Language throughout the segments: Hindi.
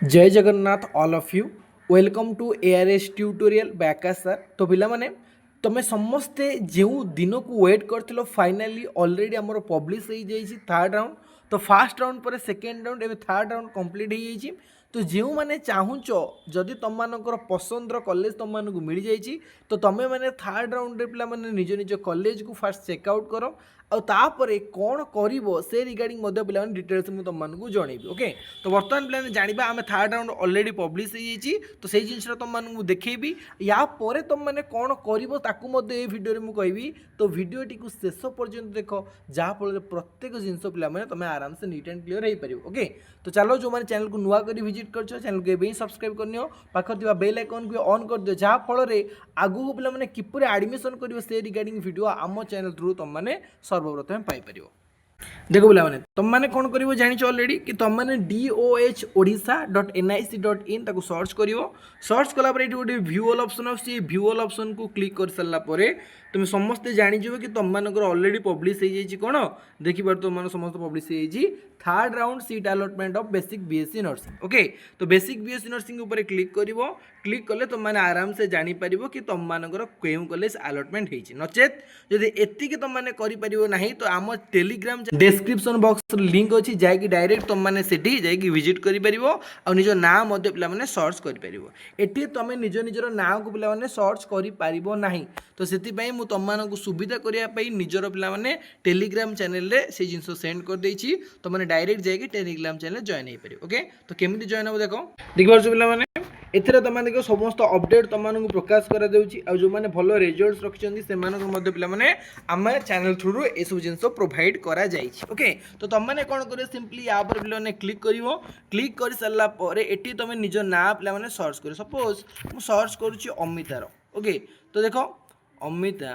जय Jagannath all of you welcome to ARS tutorial by Akash sir. तो पिला माने तमें समस्ते जो दिन को वेट कर फाइनाली ऑलरेडी आमर पब्लिश हो जाइए थर्ड राउंड। तो फास्ट राउंड पर सेकेंड राउंड एवं थर्ड राउंड कंप्लीट हो जाइए। तो जो मैंने चाहूच जदि तुम मानकर पसंदर कॉलेज तुम मानक मिल जाइए तो तुम्हें मैंने थर्ड राउंड पे मैंने निज निज कॉलेज को फास्ट चेकआउट कर आउे कौन कर से रिगार्डिंग पे डिटेल्स मुझे तुमको जनइबी। ओके तो बर्तमान पे जाना आम थर्ड राउंड ऑलरेडी पब्लिश हो तो से जिन तुमको देखी या तुम मैंने कौन कर भिडियो मुझे कहि। तो भिडियोटी को शेष पर्यंत देख जहाँफल प्रत्येक जिन पे तुम आराम से नीट एंड क्लीयर हो पार। ओके तो चलो जो मैंने चैनल को नुआ कर विजिट कर चैनल को एवं सब्सक्राइब करनी पाखर बेल आइकन को ऑन कर दियो जहाँफल आगू पे किपर एडमिशन कर से रिगार्डिंग वीडियो आम चैनल थ्रू तुम मैंने सर्वप्रथम पाइपर। देखो पिला माने तुम मैंने कौन करिवो जानिछ ऑलरेडी कि तुम मैंने dohodisha.nic.in ताको सर्च करिवो। सर्च कला पर एठी गोटे व्यू ऑल ऑप्शन आसी व्यू ऑल ऑप्शन को क्लिक कर सारला परे तुम समस्ते जानि जिवो कि तुम मानकर ऑलरेडी पब्लिश हो जाइए कोन देखि बार तुम समस्त पब्लिश हो जाइए third round seat allotment of basic BSc nursing. Okay तो बेसिक बीएससी नर्सिंग ऊपर क्लिक करिवो। क्लिक कले तुम मैंने आराम से जानि परिवो कि तुम मानकर केउ कॉलेज अलॉटमेंट होइछि नचेत जदि एतिके तुम माने करि परिवो नाही तो आम टेलीग्राम डिस्क्रिप्शन बॉक्स लिंक अच्छी जैकि डायरेक्ट तुम मैंने सेठी जाकि विजिट कर निज ना पे मैंने सर्च कर तुम निज निजर ना को पे सर्च कर ना। तो से तुम सुविधा करने निजर पे टेलीग्राम चैनल से जिन सेंड कर देछि तो मैंने डायरेक्ट जाकि टेलीग्राम चैनल जॉइन हो पार। ओके तो केमी जॉइन हम देख देखिए पे एथेर तुम देख समस्त अपडेट तुमको प्रकाश कर जो मैंने भल रिजल्ट रखिंट से पे आम चैनल थ्रु ये सब जिन प्रोवाइड करा जाइए। ओके तो तुम मैंने कौन कर सिंपली या पर पे क्लिक कर क्लिक कर सारापर ये तुम निज ना पे सर्च कर सपोज मुझे सर्च करुच्ची अमितार। ओके तो देख अमिता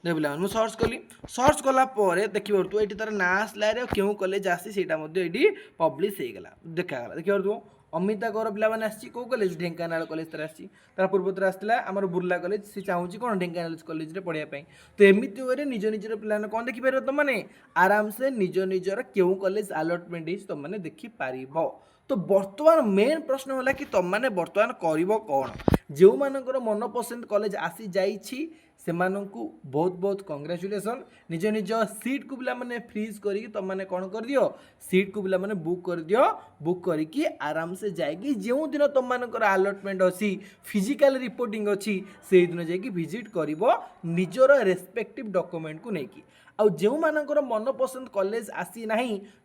देख पे मुझे सर्च कली सर्च कलापर देखिए तू ये तार ना आसला क्यों कॉलेज आसी पब्लिश हो गला देखागला देखिए तू अमिता गौर पे आसी कौ कॉलेज ढेंकानाल कॉलेज तार आसी तार पूर्व आसला आमर बुर्ला कॉलेज सी चाहूँगी कौन ढेंकानाल कॉलेज में पढ़ाई तो एमती वे निज निजर पे कौन देखिपार तुम मैंने आराम से निज निजर क्यों कॉलेज अलॉटमेंट तुम मैंने देखिपार। तो बर्तमान मेन प्रश्न है कि तुम मैंने बर्तमान कर कौन जो मानकर मनपसंद कॉलेज आसी जाइए से बहुत बहुत कंग्रेचुलेसन निज निज सीट को पे फ्रीज करके तुम मैंने कौन कर दियो सीट को पे बुक कर दियो बुक करके आराम से जाएगी जो दिन तुम मानकर अलॉटमेंट अच्छी फिजिकल रिपोर्टिंग अच्छी से दिन जाकि विजिट कर निजर रेस्पेक्टिव डॉक्यूमेंट को लेकिन आउ जो मानकर मनपसंद कॉलेज आसी ना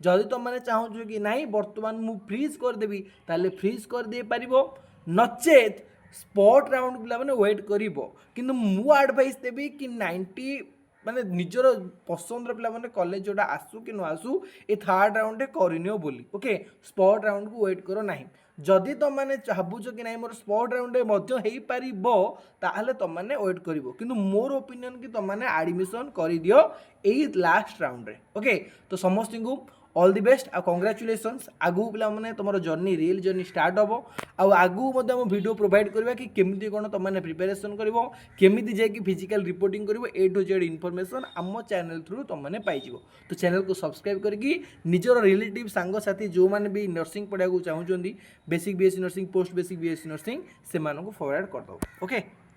जदि तुम मैंने चाहूँ कि ना बर्तमान मु फ्रीज करदेवी ताले फ्रीज कर दे पारिबो नचेत स्पॉट राउंड पे वेट कर किंतु मु एडवाइस देवी कि 90 माने निजर पसंद पे कॉलेज जोटा आसू कि न आसू ये थर्ड राउंड करनियो बोली। ओके स्पॉट राउंड को वेट करो ना जदि तुम मैंने चाहूच कि ना मोर स्पॉट राउंड हो पार ताहले तुम मैंने वेट कर किंतु मोर ओपिनियन कि तुम मैंने एडमिशन कर दियो यही लास्ट राउंड रे। ओके तो समस्त को ऑल द बेस्ट आ कंग्रेचुलेसन्स आगू पे तुम जर्नी रियल जर्नी स्टार्ट हम आगू वीडियो प्रोवाइड करवा कि केमी कौन तुम मैंने प्रिपेरेसन करमी जाकि फिजिकल रिपोर्टिंग कर ए टू जेड इनफॉरमेशन आम चैनल थ्रु तुम मैंने पाइज। तो चैनल को सब्सक्राइब करके निजर रिलेटिव सांगसाथी जो मैंने भी नर्सिंग पढ़ाई चाहूँगी basic BSc nursing post basic BSc nursing से फॉरवर्ड कर दो। ओके।